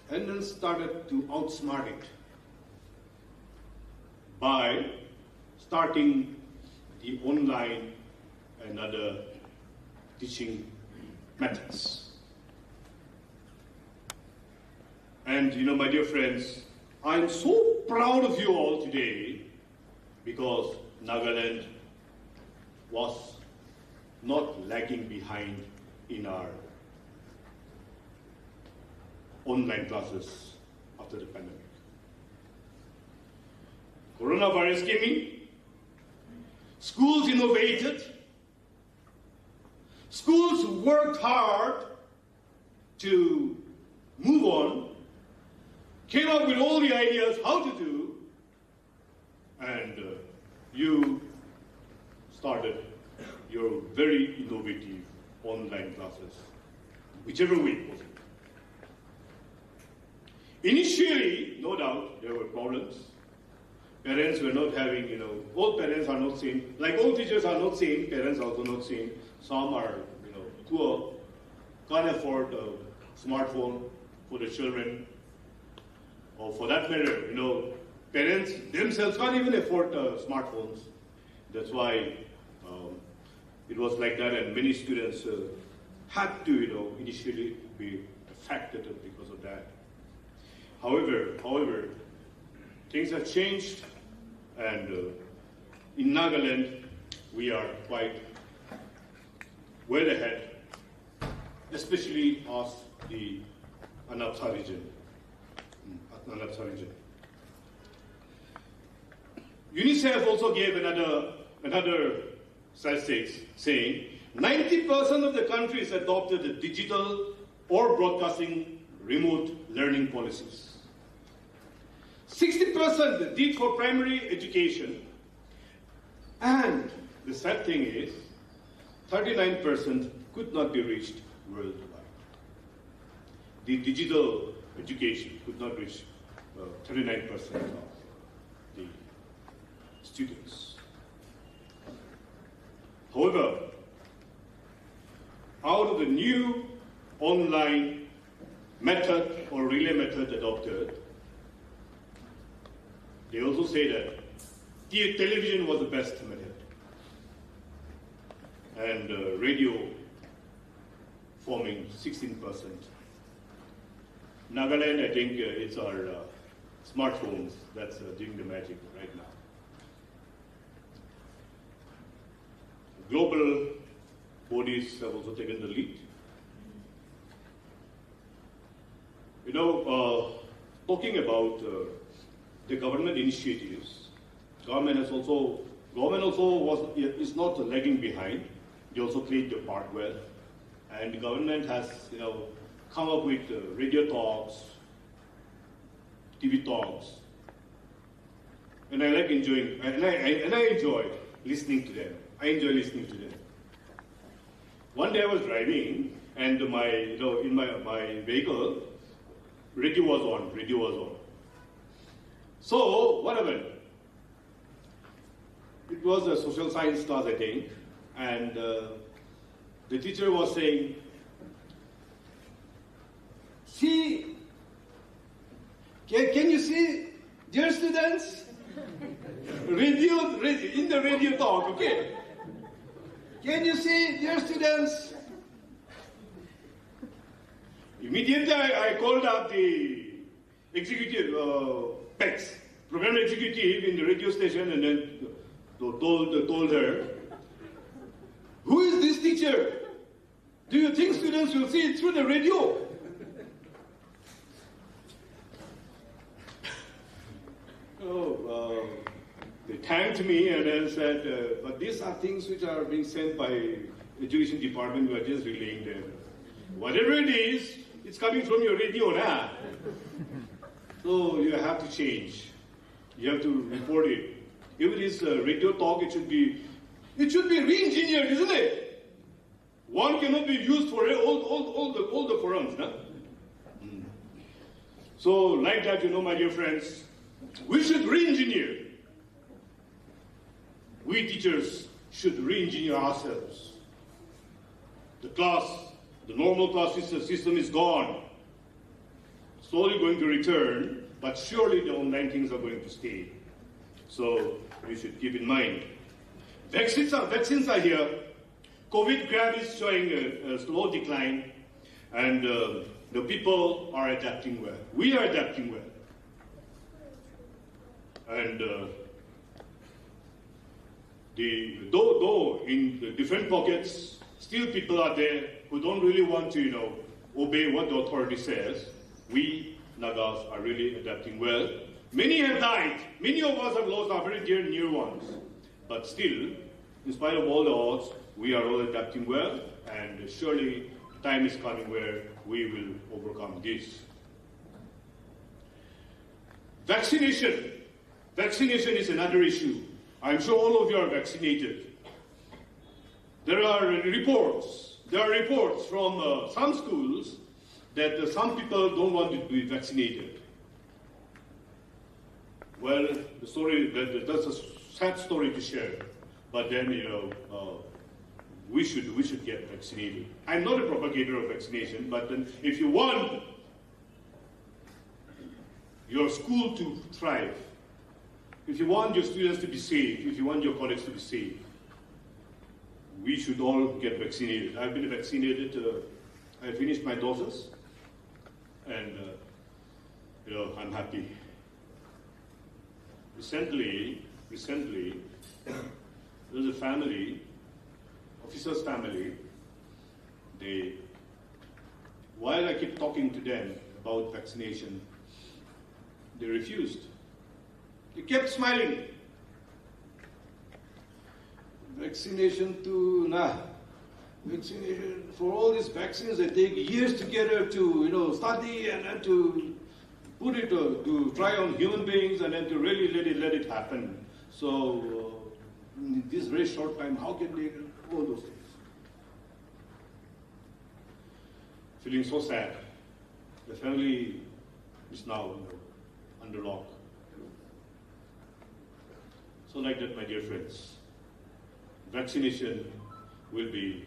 and then started to outsmart it by starting the online and other teaching methods. And my dear friends, I'm so proud of you all today because Nagaland was not lagging behind in our online classes after the pandemic. Coronavirus came in, schools innovated, schools worked hard to move on, came up with all the ideas how to do, and you started your very innovative online classes, whichever way possible. Initially, no doubt, there were problems. Parents were not having, all parents are not same. Like all teachers are not same, parents also not same. Some are, poor, can't afford a smartphone for the children. Or for that matter, parents themselves can't even afford smartphones. That's why it was like that, and many students had to, initially be affected because of that. However, things have changed, and in Nagaland, we are quite well ahead, especially us, the Anpsa region. UNICEF also gave another statistics saying 90% of the countries adopted the digital or broadcasting remote learning policies. 60% did for primary education, and the sad thing is 39% could not be reached worldwide. The digital education could not reach 39% of the students. However, out of the new online method or relay method adopted, they also say that television was the best method, and radio forming 16%. Nagaland, I think it's our smartphones that's doing the magic right now. Global bodies have also taken the lead. Talking about the government initiatives, government also is not lagging behind. They also played their part well, and the government has come up with radio talks, TV talks, and I like enjoying, and I enjoy listening to them. I enjoy listening to them. One day I was driving, and in my vehicle, radio was on. So what happened? It was a social science class, I think, and the teacher was saying, "See, can you see, dear students? Radio in the radio talk, okay? Can you see, dear students?" Immediately, I called up the executive, PEX, program executive in the radio station, and then told her, "Who is this teacher? Do you think students will see it through the radio?" They thanked me and then said, "But these are things which are being sent by education department. We are just relaying them." Whatever it is, it's coming from your radio now. So you have to change. You have to report it. If it is radio talk, it should be re-engineered, isn't it? One cannot be used for all the forums, no? So like that, my dear friends, we should re-engineer. We teachers should re-engineer ourselves. The normal class system is gone. Slowly going to return, but surely the online things are going to stay. So we should keep in mind. Vaccines are here. COVID graph is showing a slow decline, and the people are adapting well. We are adapting well. And though in the different pockets, still people are there who don't really want to, obey what the authority says. We, Nagas, are really adapting well. Many have died. Many of us have lost our very dear near ones. But still, in spite of all the odds, we are all adapting well, and surely time is coming where we will overcome this. Vaccination. Vaccination is another issue. I'm sure all of you are vaccinated. There are reports from some schools that some people don't want to be vaccinated. Well, that's a sad story to share. But then, we should get vaccinated. I'm not a propagator of vaccination, but then if you want your school to thrive, if you want your students to be safe, if you want your colleagues to be safe, we should all get vaccinated. I've been vaccinated. I finished my doses, and I'm happy. Recently, there was a family, officer's family. While I keep talking to them about vaccination, they refused. They kept smiling. Vaccination for all these vaccines, they take years together to study and then to put it to try on human beings and then to really let it happen. So in this very short time, how can they do all those things? Feeling so sad. The family is now under lock. So like that, my dear friends, vaccination will be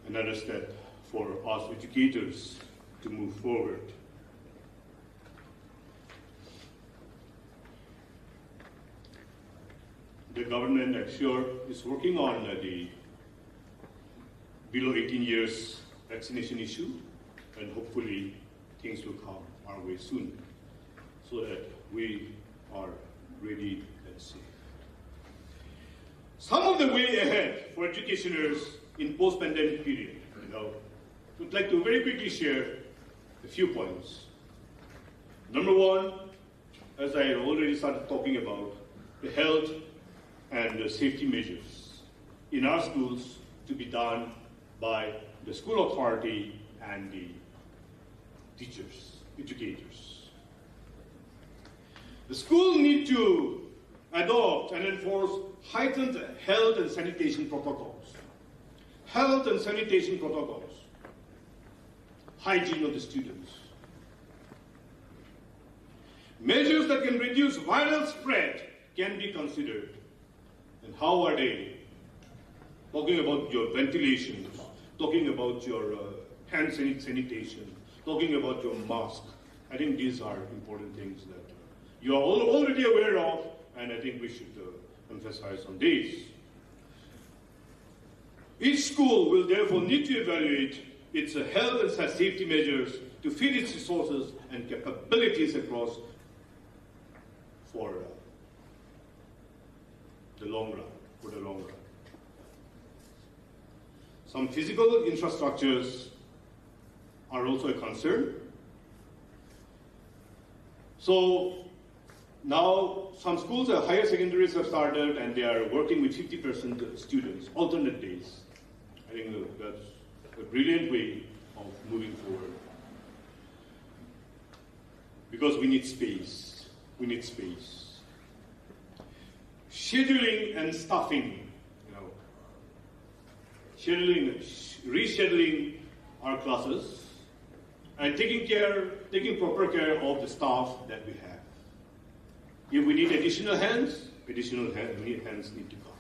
another step for us educators to move forward. The government, I'm sure, is working on the below 18 years vaccination issue, and hopefully things will come our way soon so that we are ready and safe. Some of the way ahead for educationers in post-pandemic period. Would like to very quickly share a few points. Number one, as I already started talking about, the health and the safety measures in our schools to be done by the school authority and the teachers, educators. The school need to adopt and enforce heightened health and sanitation protocols. Health and sanitation protocols. Hygiene of the students. Measures that can reduce viral spread can be considered. And how are they? Talking about your ventilation, talking about your hand sanitation, talking about your mask. I think these are important things that you are already aware of, and I think we should emphasize on these. Each school will therefore need to evaluate its health and safety measures to feed its resources and capabilities across for the long run. Some physical infrastructures are also a concern. So now some schools, higher secondaries have started, and they are working with 50% students, alternate days. I think that's a brilliant way of moving forward. Because we need space. We need space. Scheduling and staffing, rescheduling our classes, and taking proper care of the staff that we have. If we need additional hands need to come.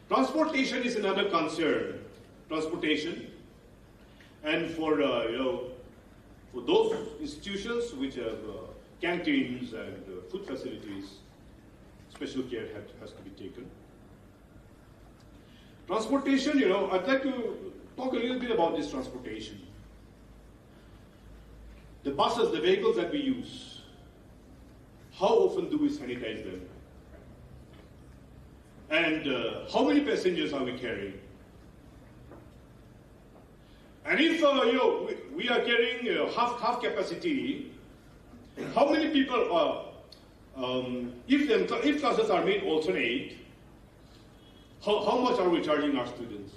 Transportation is another concern. Transportation, and for those institutions which have canteens and food facilities, special care has to be taken. Transportation, I'd like to talk a little bit about this transportation. The buses, the vehicles that we use, how often do we sanitize them? And how many passengers are we carrying? And if we are carrying half capacity, how many people are? If classes are made alternate, how much are we charging our students?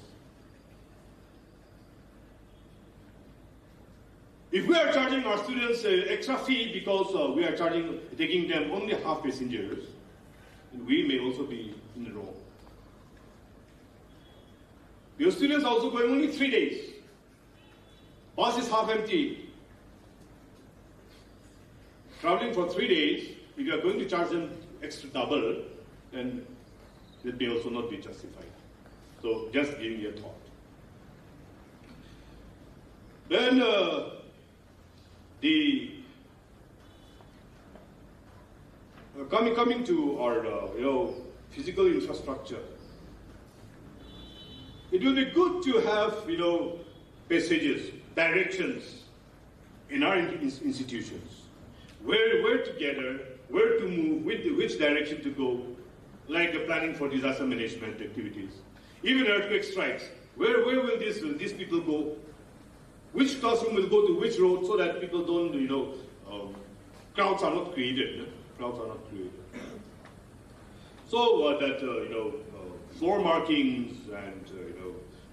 If we are charging our students extra fee because we are taking them only half passengers, we may also be in the wrong. Your students are also going only 3 days. Bus is half empty. Traveling for 3 days, if you are going to charge them extra double, then that may also not be justified. So just giving you a thought. Then coming to our physical infrastructure. It will be good to have passages, directions in our institutions, where to gather, where to move, which direction to go, like the planning for disaster management activities. Even earthquake strikes, where will these people go? Which classroom will go to which road so that people don't, crowds are not created. Crowds are not created. So that floor markings and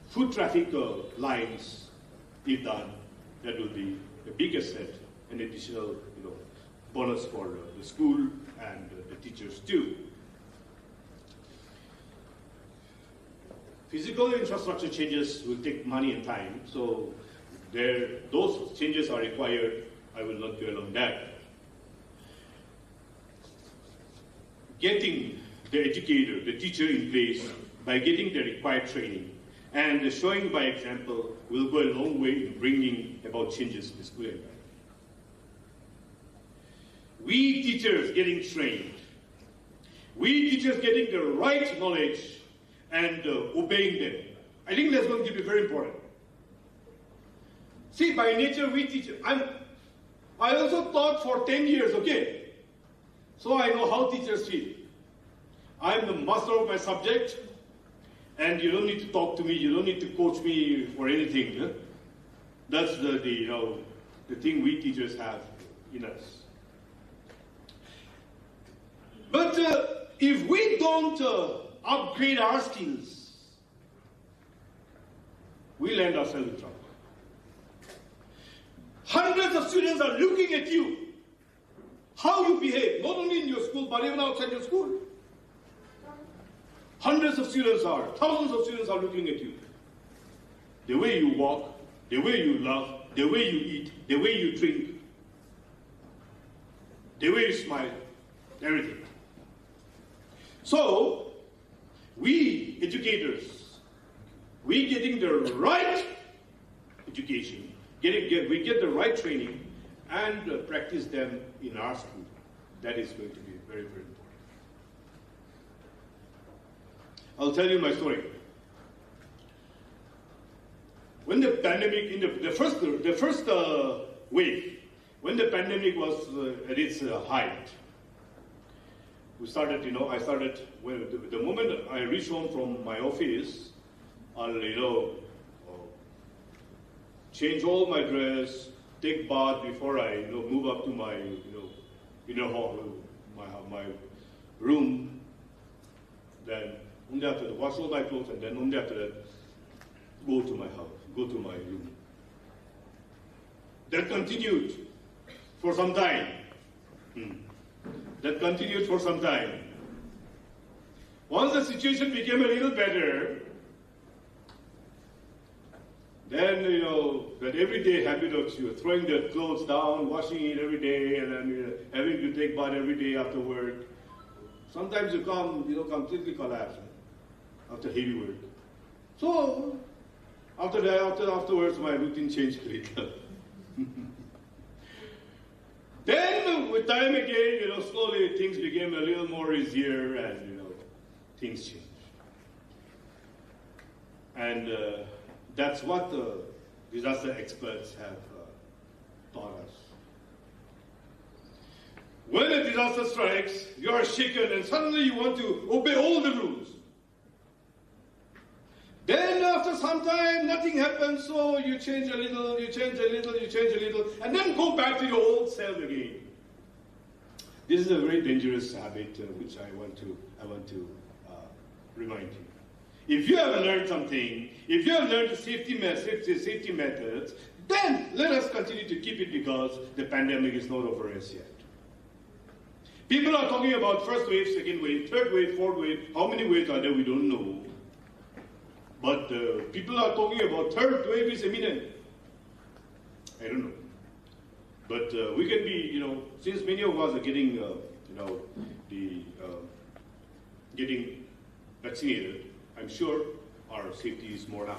foot traffic lines, if done, that will be a big asset, an additional bonus for the school and the teachers too. Physical infrastructure changes will take money and time, so those changes are required. I will not dwell on that. Getting the educator, the teacher in place by getting the required training and showing by example will go a long way in bringing about changes in the school environment. We teachers getting trained, we teachers getting the right knowledge and obeying them. I think that's going to be very important. See, by nature we teach. I also taught for 10 years, okay? So I know how teachers feel. I'm the master of my subject, and you don't need to talk to me, you don't need to coach me for anything. Huh? That's the thing we teachers have in us. But if we don't upgrade our skills, we land ourselves in trouble. Hundreds of students are looking at you, how you behave, not only in your school, but even outside your school. Hundreds of students are, thousands of students are looking at you. The way you walk, the way you laugh, the way you eat, the way you drink, the way you smile, everything. So, we educators, we getting the right education, we get the right training and practice them in our school. That is going to be very, very important. I'll tell you my story. When the pandemic, in the first wave, when the pandemic was at its height, we started, I started, when the moment I reached home from my office, I'll, change all my dress, take bath before I, move up to my, inner hall, my room. Then only after that, wash all my clothes, and then only after that, go to my house, go to my room. That continued for some time. That continued for some time. Once the situation became a little better, then, that everyday habit of throwing the clothes down, washing it every day, and then having to take bath every day after work. Sometimes you completely collapse after heavy work. So, afterwards, my routine changed a little. Then, with time again, slowly things became a little more easier, and things changed. And that's what the disaster experts have taught us. When a disaster strikes, you are shaken and suddenly you want to obey all the rules. Then after some time, nothing happens, so you change a little, and then go back to your old self again. This is a very dangerous habit which I want to remind you. If you have learned something, if you have learned the safety methods, then let us continue to keep it because the pandemic is not over as yet. People are talking about first wave, second wave, third wave, fourth wave. How many waves are there? We don't know. But people are talking about third wave is imminent. I don't know. But we can be, since many of us are getting, getting vaccinated, I'm sure our safety is more now.